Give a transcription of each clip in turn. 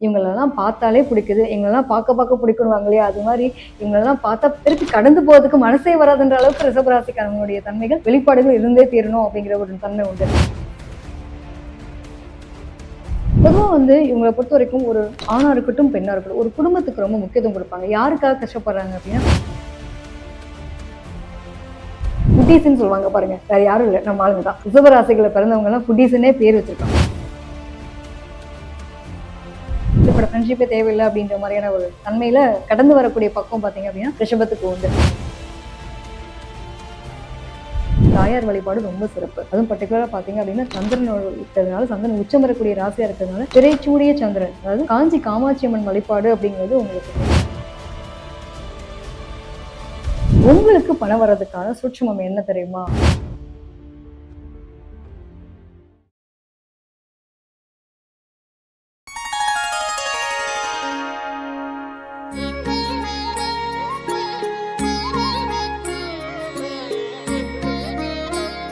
இவங்களெல்லாம் பார்த்தாலே பிடிக்குது. எங்களெல்லாம் பார்க்க பிடிக்குன்னுவாங்க இல்லையா? அது மாரி இவங்களெல்லாம் பார்த்தா திருப்பி கடந்து போறதுக்கு மனசே வராதுன்ற அளவுக்கு ரிஷபராசிக்காரங்களுடைய தன்மைகள், வெளிப்பாடுகள் இருந்தே தீரணும் அப்படிங்கிற ஒரு தன்மை உண்டு. பொதுவா இவங்கள பொறுத்தவரைக்கும் ஒரு ஆணா இருக்கட்டும், பெண்ணா இருக்கட்டும், ஒரு குடும்பத்துக்கு ரொம்ப முக்கியத்துவம் குடுப்பாங்க. யாருக்காக கஷ்டப்படுறாங்க அப்படின்னா, ஃபுட்டீஸ்ன்னு சொல்லுவாங்க பாருங்க. வேற யாரும் இல்ல. நம்ம ஆளுங்க தான். ரிஷபராசிகள்ல பிறந்தவங்கலாம் ஃபுட்டீஸ்ன்னே பேர் வச்சிருக்காங்க. இப்படிப்பட்ட ஃப்ரெண்ட்ஷிப்பே தேவையில்லை அப்படின்ற மாதிரியான ஒரு தன்மையில கடந்து வரக்கூடிய பக்கம் பார்த்தீங்க அப்படின்னா ரிஷபத்துக்கு உண்டு. தாயார் வழிபாடு ரொம்ப சிறப்பு. அதுவும் பர்டிகுலரா பாத்தீங்க அப்படின்னா சந்திரன் இருக்கிறதுனால, சந்திரன் உச்சம் வரக்கூடிய ராசியா இருக்கிறதுனால, திரைச்சூடிய சந்திரன், அதாவது காஞ்சி காமாட்சி அம்மன் வழிபாடு அப்படிங்கிறது உங்களுக்கு பணம் வர்றதுக்கான சூட்சுமம் என்ன தெரியுமா?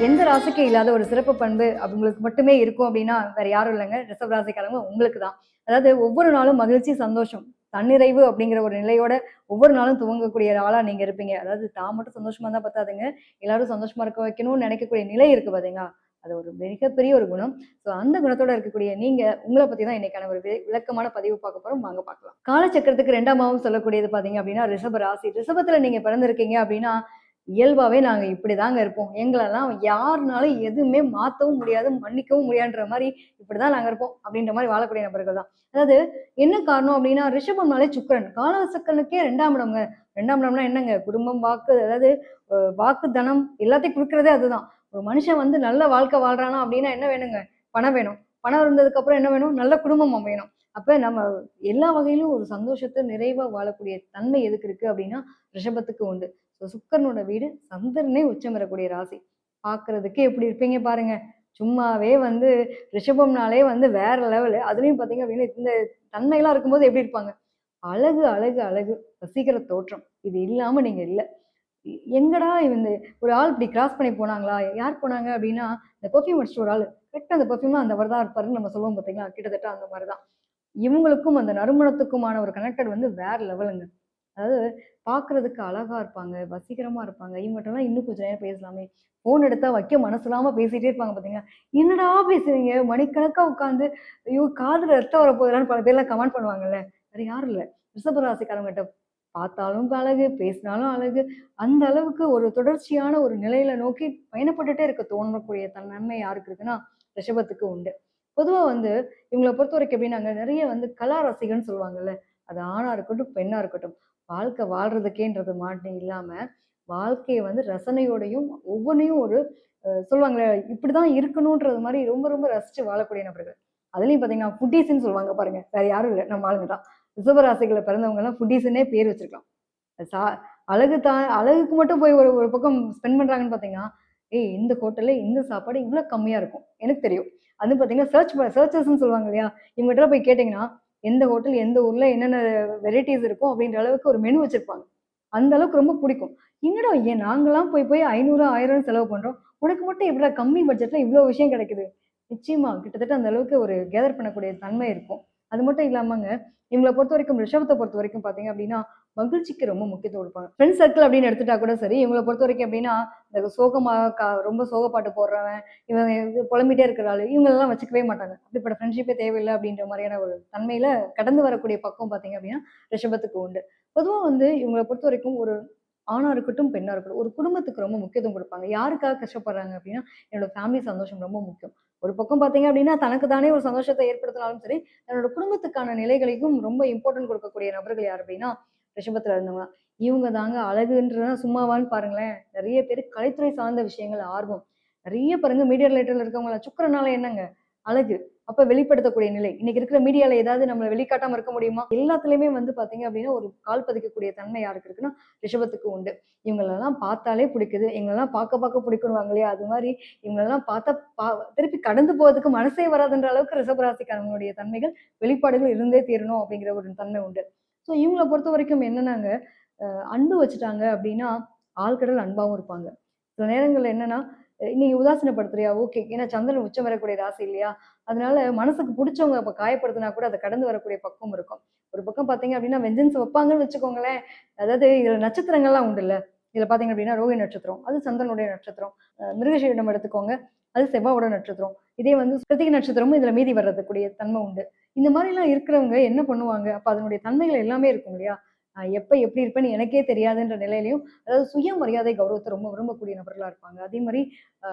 எந்த ராசிக்கு இல்லாத ஒரு சிறப்பு பண்பு உங்களுக்கு மட்டுமே இருக்கும் அப்படின்னா வேற யாரும் இல்லைங்க. ரிஷப ராசிக்காரங்க உங்களுக்கு தான். அதாவது ஒவ்வொரு நாளும் மகிழ்ச்சி, சந்தோஷம், தன்னிறைவு அப்படிங்கிற ஒரு நிலையோட ஒவ்வொரு நாளும் துவங்கக்கூடிய ஆளா நீங்க இருப்பீங்க. அதாவது தான் மட்டும் சந்தோஷமா இருந்தா பத்தாதுங்க. எல்லாரும் சந்தோஷமா இருக்க வைக்கணும்னு நினைக்கக்கூடிய நிலை இருக்கு பாத்தீங்களா? அது ஒரு மிகப்பெரிய ஒரு குணம். ஸோ அந்த குணத்தோட இருக்கக்கூடிய நீங்க உங்களை பத்தி தான் இன்னைக்கான ஒரு விளக்கமான பதிவு பார்க்க போறோம். வாங்க பார்க்கலாம். காலச்சக்கரத்துக்கு 2ஆம் பாவம் சொல்லக்கூடியது பாத்தீங்க அப்படின்னா ரிஷப ராசி. ரிஷபத்துல நீங்க பிறந்திருக்கீங்க அப்படின்னா இயல்பாவே நாங்க இப்படிதாங்க இருப்போம். எங்களெல்லாம் யாருனாலும் எதுவுமே மாத்தவும் முடியாது, மன்னிக்கவும் முடியாதுன்ற மாரி இப்படிதான் நாங்க இருப்போம். அப்படின்ற மாரி வாழக்கூடிய நபர்கள் தான். அதாவது என்ன காரணம் அப்படின்னா, ரிஷபம்னாலே சுக்கிரன். காலசக்கரனுக்கே 2ஆம் இடம்ங்க. 2ஆம் இடம்னா என்னங்க? குடும்பம், வாக்கு, அதாவது வாக்கு, தனம் எல்லாத்தையும் குடுக்குறதே அதுதான். ஒரு மனுஷன் நல்ல வாழ்க்கை வாழ்றானா அப்படின்னா என்ன வேணுங்க? பணம் வேணும். பணம் இருந்ததுக்கு அப்புறம் என்ன வேணும்? நல்ல குடும்பம் அமையணும். அப்ப நம்ம எல்லா வகையிலும் ஒரு சந்தோஷத்த நிறைவா வாழக்கூடிய தன்மை எதுக்கு இருக்கு அப்படின்னா, ரிஷபத்துக்கு உண்டு. சுக்கரனோட வீடு சந்திரனே உச்சம் பெறக்கூடிய ராசி. பார்க்கறதுக்கு எப்படி இருப்பீங்க பாருங்க. சும்மாவே ரிஷபம்னாலே வேற லெவலு. அதுலயும் பார்த்தீங்க அப்படின்னா, இந்த தன்மைலாம் இருக்கும்போது எப்படி இருப்பாங்க? அழகு, அழகு, அழகு. வசீகர தோற்றம். இது இல்லாம நீங்க இல்ல. எங்கடா ஒரு ஆள் இப்படி கிராஸ் பண்ணி போனாங்களா? யார் போனாங்க அப்படின்னா, இந்த பெர்ஃப்யூம் அடிச்சிட்டு ஒரு ஆளு. கரெக்ட்டா அந்த பெர்ஃப்யூம்னா அந்தவர் தான் இருப்பாருன்னு நம்ம சொல்லுவோம் பார்த்தீங்களா? கிட்டத்தட்ட அந்த மாரி தான். இவங்களுக்கும் அந்த நறுமணத்துக்குமான ஒரு கனெக்டட் வேற லெவலுங்க. அதாவது பார்க்குறதுக்கு அழகா இருப்பாங்க, வசீகரமா இருப்பாங்க. இவங்கட்டலாம் இன்னும் கொஞ்சம் நேரம் பேசலாமே. ஃபோன் எடுத்தா வைக்க மனசு இல்லாம பேசிட்டே இருப்பாங்க பார்த்தீங்களா? என்னடா பேசுறீங்க? மணிக்கணக்கா உட்காந்து, ஐயோ! காதுல ரத்தம் வரப்போகுதுடான்னு பல பேர்லாம் கமெண்ட் பண்ணுவாங்கல்ல. வேற யாரும் இல்ல. ரிஷப ராசிக்காரங்கட்ட பார்த்தாலும் அழகு, பேசினாலும் அழகு. அந்த அளவுக்கு ஒரு தொடர்ச்சியான ஒரு நிலையில நோக்கி பயணப்பட்டுட்டே இருக்க தோணக்கூடிய தன்மை யாருக்கு இருக்குன்னா, ரிஷபத்துக்கு உண்டு. பொதுவா இவங்கள பொறுத்தவரைக்கும் எப்படின்னாங்க, நெறைய கலா ரசிகன்னு சொல்லுவாங்கல்ல. அது ஆணா இருக்கட்டும், பெண்ணா இருக்கட்டும். வாழ்க்கை வாழ்றதுக்கேன்றது மாட்டு இல்லாம, வாழ்க்கைய ரசனையோடையும், ஒவ்வொன்னையும் ஒரு சொல்லுவாங்கல்ல, இப்படிதான் இருக்கணுன்றது மாரி ரொம்ப ரொம்ப ரசிச்சு வாழக்கூடிய நபர்கள். அதுலயும் பார்த்தீங்கன்னா, ஃபுட்டீஸ்ன்னு சொல்லுவாங்க பாருங்க. வேற யாரும் இல்ல. நம்ம ஆளுங்க தான். ரிஷபராசிகள்ல பிறந்தவங்கலாம் ஃபுட்டீஸ்ன்னே பேர் வச்சிருக்கலாம். சா அழகுக்கு மட்டும் போய் ஒரு ஒரு பக்கம் ஸ்பெண்ட் பண்றாங்கன்னு பார்த்தீங்கன்னா, ஏய் இந்த ஹோட்டல்ல இந்த சாப்பாடு இவ்ளோ கம்மியா இருக்கும். எனக்கு தெரியும். அது பார்த்தீங்கன்னா, சர்ச்சஸ்ன்னு சொல்லுவாங்க இல்லையா? இவங்ககிட்ட போய் கேட்டீங்கன்னா, எந்த ஹோட்டல், எந்த ஊர்ல என்னென்ன வெரைட்டீஸ் இருக்கும் அப்படின்ற அளவுக்கு ஒரு மெனு வச்சிருப்பாங்க. அந்த அளவுக்கு ரொம்ப பிடிக்கும். என்னடா ஏன் நாங்கலாம் போய் போய் 500, 1000 செலவு பண்றோம். உனக்கு மட்டும் எப்படிடா கம்மி பட்ஜெட்ல இவ்ளோ விஷயம் கிடைக்குது? நிச்சயமா கிட்டத்தட்ட அந்த அளவுக்கு ஒரு கேதர் பண்ணக்கூடிய தன்மை இருக்கும். அது மட்டும் இல்லாமங்க, இவங்கள பொறுத்தவரைக்கும் ரிஷபத்த பொறுத்தவரைக்கும் பார்த்தீங்க அப்படின்னா, மகிழ்ச்சிக்கு ரொம்ப முக்கியத்துவம் குடுப்பாங்க. ஃப்ரெண்ட்ஸ் சர்க்கிள் அப்படின்னு எடுத்துட்டா கூட சரி, இவங்கள பொறுத்தவரைக்கும் எப்படின்னா, இந்த சோகமா ரொம்ப சோக பாட்டு போடுறவன், இவன் புலம்பிட்டே இருக்கிற ஆளு, இவங்களெல்லாம் வச்சுக்கவே மாட்டாங்க. அப்படிப்பட்ட ஃப்ரெண்ட்ஷிப்பே தேவையில்ல அப்படின்ற மாரியான ஒரு தன்மையில கடந்து வரக்கூடிய பக்குவம் பார்த்தீங்க அப்படின்னா, ரிஷபத்துக்கு உண்டு. பொதுவா இவங்கள பொறுத்தவரைக்கும் ஒரு ஆணா இருக்கட்டும், பெண்ணா இருக்கட்டும், ஒரு குடும்பத்துக்கு ரொம்ப முக்கியத்துவம் குடுப்பாங்க. யாருக்காக கஷ்டப்படுறாங்க அப்படின்னா, என்னோட ஃபேமிலி சந்தோஷம் ரொம்ப முக்கியம். ஒரு பக்கம் பார்த்தீங்க அப்படின்னா, தனக்கு தானே ஒரு சந்தோஷத்த ஏற்படுத்தினாலும் சரி, தன்னோட குடும்பத்துக்கான நிலைகளையும் ரொம்ப இம்பார்ட்டன்ட் குடுக்கக்கூடிய நபர்கள் யார் அப்படின்னா, ரிஷபத்துல இருந்தவங்க. இவங்க தாங்க அழகுன்றதுனா சும்மாவான்னு பாருங்களேன். நெறைய பேரு கலைத்துறை சார்ந்த விஷயங்கள் ஆர்வம். நெறைய பாருங்க மீடியா ரிலேட்டட்ல இருக்கவங்கலாம் சுக்கிரனால என்னங்க? அழகு. அப்ப வெளிப்படுத்தக்கூடிய நிலை. இன்னைக்கு இருக்கிற மீடியால ஏதாவது நம்மள வெளிக்காட்டாம இருக்க முடியுமா? எல்லாத்துலயுமே பார்த்தீங்க அப்படின்னா, ஒரு கால் பதிக்கக்கூடிய தன்மை யாருக்கு இருக்குன்னா, ரிஷபத்துக்கு உண்டு. இவங்களெல்லாம் பார்த்தாலே பிடிக்குது. எங்களெல்லாம் பார்க்க பிடிக்குன்னுவாங்க இல்லையா? அது மாரி இவங்களெல்லாம் பார்த்தா பா திருப்பி கடந்து போறதுக்கு மனசே வராதுன்ற அளவுக்கு ரிஷபராசிக்காரங்களுடைய தன்மைகள், வெளிப்பாடுகள் இருந்தே தீரணும் அப்படிங்கிற ஒரு தன்மை உண்டு. ஸோ இவங்கள பொறுத்தவரைக்கும் என்னன்னாங்க, அன்பு வச்சுட்டாங்க அப்படின்னா, ஆழ்கடல் அன்பாவும் இருப்பாங்க. சில நேரங்கள்ல என்னன்னா, நீ உதாசீனப்படுத்துறியா? ஓகே. ஏன்னா சந்திரன் உச்சம் வரக்கூடிய ராசி இல்லையா? அதனால மனசுக்கு புடிச்சவங்க அப்ப காயப்படுத்தினா கூட அத கடந்து வரக்கூடிய பக்குவம் இருக்கும். ஒரு பக்கம் பார்த்தீங்க அப்டின்னா, வெஞ்சன்ஸ் வைப்பாங்கன்னு வச்சுக்கோங்களேன். அதாவது இதுல நட்சத்திரங்கள்லாம் உண்டுல்ல. இதுல பார்த்தீங்க அப்டின்னா, ரோஹிணி நட்சத்திரம். அது சந்திரனுடைய நட்சத்திரம். மிருகசீரிடம் எடுத்துக்கோங்க. அது செவ்வாவோட நட்சத்திரம். இதே வந்து கிருத்திகை நட்சத்திரமும் இதுல மீதி வரக்கூடிய தன்மை உண்டு. இந்த மாரிலாம் இருக்கிறவங்க என்ன பண்ணுவாங்க? அப்ப அதனுடைய தன்மைகள் எல்லாமே இருக்கும் இல்லையா? எப்ப எப்படி இருப்பேன்னு எனக்கே தெரியாதுன்ற நிலையிலயும், அதாவது சுயமரியாதை, கௌரவத்த ரொம்ப விரும்பக்கூடிய நபர்களா இருப்பாங்க. அதே மாரி அ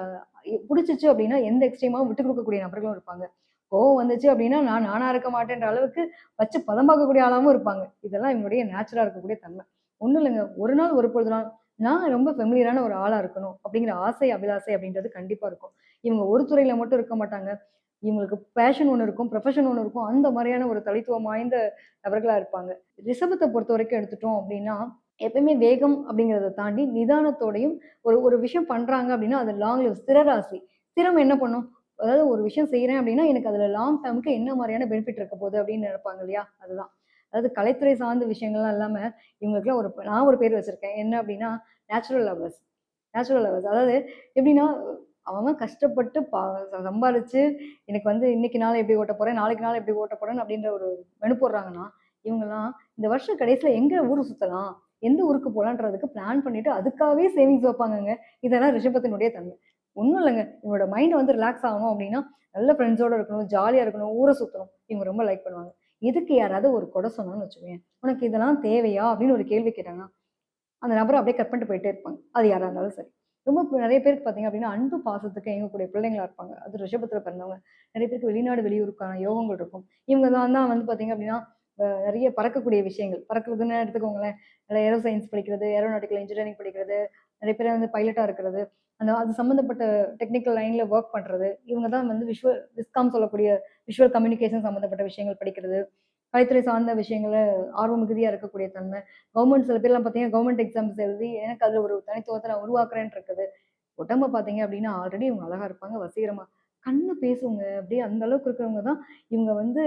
புடிச்சிச்சு அப்படின்னா, எந்த எக்ஸ்ட்ரீமாவும் விட்டுக் குடுக்கக்கூடிய நபர்களும் இருப்பாங்க. கோவம் வந்துச்சு அப்படின்னா, நான் நானா இருக்க மாட்டேன்ற அளவுக்கு வச்சு பதம் பார்க்கக்கூடிய ஆளாவும் இருப்பாங்க. இதெல்லாம் இவங்களுடைய நேச்சுரலா இருக்கக்கூடிய தன்மை. ஒண்ணும் இல்லங்க. ஒரு நாள் ஒரு பொழுது நாள் நான் ரொம்ப ஃபெமிலியரான ஒரு ஆளா இருக்கணும் அப்படிங்கிற ஆசை, அபிலாசை அப்படின்றது கண்டிப்பா இருக்கும். இவங்க ஒரு துறையில மட்டும் இருக்க மாட்டாங்க. இவங்களுக்கு பேஷன் ஒண்ணு இருக்கும், ப்ரொஃபஷன் ஒண்ணு இருக்கும். அந்த மாரியான ஒரு தனித்துவம் வாய்ந்த நபர்களா இருப்பாங்க. ரிஷபத்த பொறுத்தவரைக்கும் எடுத்துட்டோம் அப்படின்னா, எப்பயுமே வேகம் அப்படிங்கிறத தாண்டி நிதானத்தோடையும் ஒரு ஒரு விஷயம் பண்றாங்க அப்படின்னா, அது லாங் லிவ் ஸ்திர ராசி. ஸ்திரம் என்ன பண்ணும்? அதாவது ஒரு விஷயம் செய்றேன் அப்படின்னா, எனக்கு அதுல லாங் டெர்ம்க்கு என்ன மாரியான பெனிஃபிட் இருக்க போகுது அப்படின்னு நெனைப்பாங்க இல்லையா? அதுதான். அதாவது கலைத்துறை சார்ந்த விஷயங்கள்லாம் இல்லாம, இவங்களுக்குலாம் நான் ஒரு பேர் வச்சிருக்கேன். என்ன அப்படின்னா, நேச்சுரல் லவ்வர்ஸ். Natural lovers. அதாவது எப்படின்னா, அவன் கஷ்டப்பட்டு சம்பாரிச்சு, எனக்கு வந்து இன்னைக்கு நாள எப்படி ஓட்டப் போறேன், நாளைக்கு நாள எப்படி ஓட்டப் போறேன் அப்படின்ற ஒரு மெனு போடுறாங்கன்னா, இவங்கலாம் இந்த வருஷ கடைசியில எங்க ஊரு சுத்தலாம்? எந்த ஊருக்கு போலான்றதுக்கு பிளான் பண்ணிட்டு, அதுக்காகவே சேவிங்ஸ் வைப்பாங்கங்க. இதெல்லாம் ரிஷபத்தினுடைய தன்மை. ஒண்ணும் இல்லங்க. இவங்களோட மைண்ட் வந்து ரிலாக்ஸ் ஆகணும் அப்டின்னா, நல்ல ஃப்ரெண்ட்ஸோட இருக்கணும், ஜாலியா இருக்கணும், ஊர சுத்தணும். இவங்க ரொம்ப லைக் பண்ணுவாங்க. இதுக்கு யாராவது ஒரு கொற சொன்னாங்கன்னு வச்சுக்கோயேன், "உனக்கு இதெல்லாம் தேவையா?" அப்படின்னு ஒரு கேள்வி கேட்டாங்கன்னா, அந்த நபர அப்படியே கட் பண்ணிட்டு போயிட்டே இருப்பாங்க. அது யாரா இருந்தாலும் சரி. ரொம்ப நெறைய பேருக்கு பார்த்தீங்க அப்படின்னா, அன்பு பாசத்துக்கு ஏங்கக்கூடிய பிள்ளைங்களா இருப்பாங்க. அது ரிஷபத்தில பிறந்தவங்க. நெறைய பேருக்கு வெளிநாடு, வெளியூருக்கான யோகங்கள் இருக்கும். இவங்க தான் வந்து பார்த்தீங்க அப்படின்னா, நெறைய பறக்கக்கூடிய விஷயங்கள். பறக்கிறதுன்னு எடுத்துக்கோங்களேன். ஏரோ சயன்ஸ் படிக்கிறது, ஏரோநாட்டிக்கல் இன்ஜினியரிங் படிக்கிறது, நெறைய பேர் வந்து பைலட்டா இருக்கிறது. அது சம்மந்தப்பட்ட டெக்னிக்கல் லைன்ல வொர்க் பண்றது. இவங்க தான் வந்து விஸ்காம் சொல்லக்கூடிய விஷுவல் கம்யூனிகேஷன் சம்மந்தப்பட்ட விஷயங்கள் படிக்கிறது. கலைத்துறை சார்ந்த விஷயங்கள்ல ஆர்வம் மிகுதியா இருக்கக்கூடிய தன்மை. கவர்மெண்ட் சில பேர்லாம் பார்த்தீங்கன்னா, கவர்மெண்ட் எக்ஸாம்ஸ் எழுதி எனக்கு அதுல ஒரு தனித்துவத்த நான் உருவாக்குறேன்னு இருக்குது. உடம்ப பார்த்தீங்க அப்படின்னா, ஆல்ரெடி இவங்க அழகா இருப்பாங்க, வசீகரமா. கண்ணு பேசுங்க. அப்படியே அந்த அளவுக்கு இருக்கிறவங்க தான் இவங்க வந்து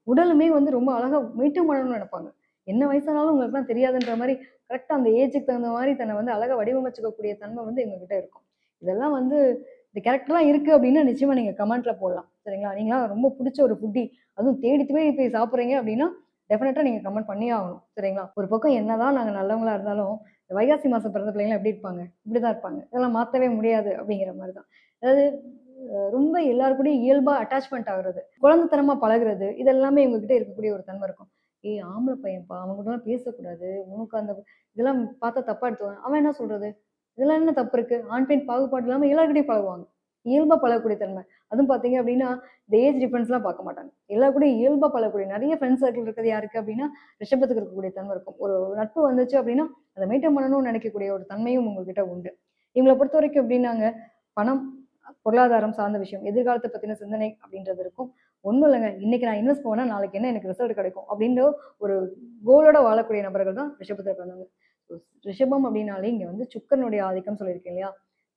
உடலுமே வந்து ரொம்ப அழகா மெயின்டெயின் பண்ணணும்னு நெனைப்பாங்க. என்ன வயசானாலும் உங்களுக்குலாம் தெரியாதுன்ற மாரி, கரெக்ட்டா அந்த ஏஜுக்கு தகுந்த மாரி தன்னை வந்து அழகா வடிவமைச்சுக்கக்கூடிய தன்மை வந்து இவங்க கிட்ட இருக்கும். இதெல்லாம் வந்து இந்த கேரக்டர்லாம் இருக்கு அப்டின்னா, நிச்சயமா நீங்க கமெண்ட்ல போடலாம். சரிங்களா? நீங்கலாம் ரொம்ப புடிச்ச ஒரு ஃபுட்டி, அதுவும் தேடி தேடி போய் சாப்பிடுறீங்க அப்டின்னா, டெஃபினட்டா நீங்க கமெண்ட் பண்ணியே ஆகணும். சரிங்களா? ஒரு பக்கம் என்னதான் நாங்க நல்லவங்களா இருந்தாலும், இந்த வைகாசி மாசம் பிறந்த பிள்ளைங்கலாம் எப்டி இருப்பாங்க? இப்டிதான் இருப்பாங்க. இதெல்லாம் மாத்தவே முடியாது அப்டிங்கிற மாரி தான். அதாவது ரொம்ப எல்லார் கூடயும் இயல்பா அட்டாச்மெண்ட் ஆகுறது, குழந்தைத்தனமா பழகுறது, இது எல்லாமே இவங்க கிட்ட இருக்கக்கூடிய ஒரு தன்மை இருக்கும். "ஏய் ஆம்பள பையன்ப்பா, அவன் கூடலாம் பேசக்கூடாது. உனக்கு அந்த இதெல்லாம் பார்த்தா தப்பா எடுத்துக்குவாங்க." அவன் என்ன சொல்றது? இதுல என்ன தப்பு இருக்கு? ஆண், பெண் பாகுபாடு இல்லாம எல்லார்கிட்டயும் பழகுவாங்க. இயல்பா பழகக்கூடிய தன்மை. அதுவும் பார்த்தீங்க அப்டின்னா, இந்த ஏஜ் டிஃபரன்ஸ்லாம் பார்க்க மாட்டாங்க. எல்லார் கூடயும் இயல்பா பழகக்கூடிய நெறைய ஃப்ரெண்ட்ஸ் சர்க்கிள் இருக்கிறது யாருக்கு அப்டின்னா, ரிஷபத்துக்கு இருக்கக்கூடிய தன்மை இருக்கும். ஒரு நட்பு வந்துச்சு அப்டின்னா, அத மெயின்டெயின் பண்ணணும்னு நெனைக்கக்கூடிய ஒரு தன்மையும் உங்ககிட்ட உண்டு. இவங்கள பொறுத்தவரைக்கும் எப்டின்னாங்க, பணம், பொருளாதாரம் சார்ந்த விஷயம், எதிர்காலத்த பத்தின சிந்தனை அப்டின்றது இருக்கும். ஒண்ணும் இல்லங்க. இன்னைக்கு நான் இன்வெஸ்ட் பண்ணா நாளைக்கு என்ன எனக்கு ரிசல்ட் கிடைக்கும் அப்டின்ற ஒரு கோலோட வாழக்கூடிய நபர்கள் தான் ரிஷபத்துல பிறந்தவங்க. ரிஷபம் அப்டின்னாலே இங்க வந்து சுக்கிரனுடைய ஆதிக்கம் சொல்லியிருக்கேன் இல்லையா?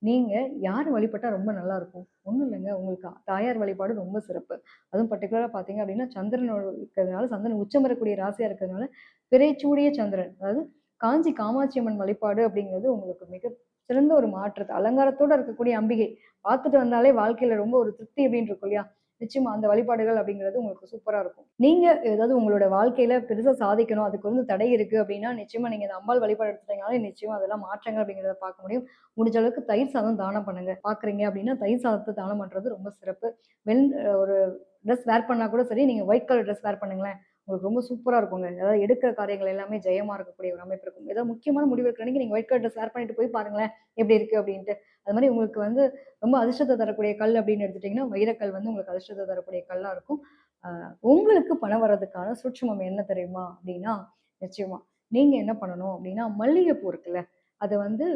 நீங்க யார வழிபட்டா ரொம்ப நல்லா இருக்கும்? ஒண்ணும் இல்லங்க. உங்களுக்கு தாயார் வழிபாடு ரொம்ப சிறப்பு. அதுவும் பர்ட்டிகுலரா பார்த்தீங்க அப்டின்னா, சந்திரனோட இருக்கிறதுனால, சந்திரன் உச்சம் பெறக்கூடிய ராசியா இருக்கிறதுனால, பிறைச்சூடிய சந்திரன். அதாவது காஞ்சி காமாட்சி அம்மன் வழிபாடு அப்டிங்கிறது உங்களுக்கு மிக சிறந்த ஒரு மாற்றத்த அலங்காரத்தோட இருக்கக்கூடிய அம்பிகை. பார்த்துட்டு வந்தாலே வாழ்க்கையில ரொம்ப ஒரு திருப்தி அப்டின்னு இருக்கும் இல்லையா? நிச்சயமா அந்த வழிபாடுகள் அப்டிங்கிறது உங்களுக்கு சூப்பரா இருக்கும். நீங்க ஏதாவது உங்களோட வாழ்க்கையில பெருசா சாதிக்கணும், அதுக்கு வந்து தடை இருக்கு அப்டின்னா, நிச்சயமா நீங்க இந்த அம்பாள் வழிபாடு எடுத்துட்டீங்கனாலே நிச்சயமா அதெல்லாம் மாற்றங்கள் அப்டிங்கிறத பார்க்க முடியும். முடிஞ்ச அளவுக்கு தயிர் சாதம் தானம் பண்ணுங்க. பார்க்குறீங்க அப்டின்னா, தயிர் சாதத்த தானம் பண்றது ரொம்ப சிறப்பு. வெள் ஒரு ட்ரெஸ் வேர் பண்ணா கூட சரி, நீங்க ஒயிட் கலர் ட்ரெஸ் வேர் பண்ணுங்களேன். உங்களுக்கு ரொம்ப சூப்பரா இருக்குங்க. அதாவது எடுக்கிற காரியங்கள் எல்லாமே ஜெயமா இருக்கக்கூடிய ஒரு அமைப்பு இருக்கும். ஏதாவது முக்கியமான முடிவு எடுக்கிற அன்னைக்கு நீங்க ஒயிட் கலர் ட்ரெஸ் வேர் பண்ணிட்டு போய் பாருங்களேன், எப்டி இருக்கு அப்டின்ட்டு. அது மாரி உங்களுக்கு வந்து ரொம்ப அதிர்ஷ்டத்த தரக்கூடிய கல் அப்படின்னு எடுத்துட்டீங்கன்னா, வைரக்கல் வந்து உங்களுக்கு அதிர்ஷ்டத்த தரக்கூடிய கல்லா இருக்கும். அ உங்களுக்கு பணம் வர்றதுக்கான சூட்சுமம் என்ன தெரியுமா? அப்படின்னா, நிச்சயமா. நீங்க என்ன பண்ணணும் அப்படின்னா, மல்லிகைப்பூ இருக்குல்ல, அத வந்து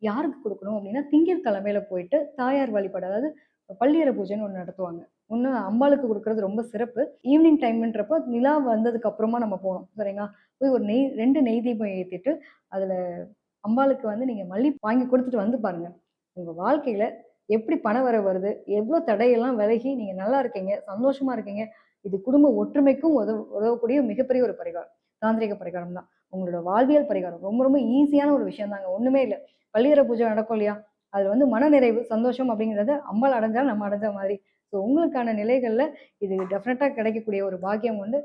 யாருக்கு குடுக்கணும் அப்படின்னா, திங்கட்கிழமையில போயிட்டு தாயார் வழிபாடு, அதாவது பள்ளியற பூஜைன்னு ஒண்ணு நடத்துவாங்க. ஒண்ணு அம்பாளுக்கு குடுக்குறது ரொம்ப சிறப்பு. ஈவினிங் டைம்ன்றப்போ நிலா வந்ததுக்கு அப்புறமா நம்ம போணும். சரிங்களா? போய் ஒரு 2 நெய் தீபம் ஏத்திட்டு, அதுல அம்பாளுக்கு வந்து நீங்க மல்லி வாங்கி குடுத்துட்டு வந்து பாருங்க. உங்க வாழ்க்கையில எப்படி பணவரவு வருது? எவ்ளோ தடையெல்லாம் விலகி நீங்க நல்லா இருக்கீங்க, சந்தோஷமா இருக்கீங்க. இது குடும்ப ஒற்றுமைக்கும் உதவக்கூடிய மிகப்பெரிய ஒரு பரிகாரம். தாந்திரீக பரிகாரம் தான். உங்களோட வாழ்வியல் பரிகாரம். ரொம்ப ரொம்ப ஈஸியான ஒரு விஷயம் தாங்க. ஒண்ணுமே இல்ல. பள்ளியற பூஜை நடக்கும் இல்லையா? அது வந்து மனநிறைவு, சந்தோஷம் அப்படிங்கிறத அம்பாள் அடைஞ்சால் நம்ம அடைஞ்ச மாதிரி. ஸோ உங்களுக்கான நிலைகள்ல இது டெஃபினட்டா கிடைக்கக்கூடிய ஒரு பாக்கியம் உண்டு.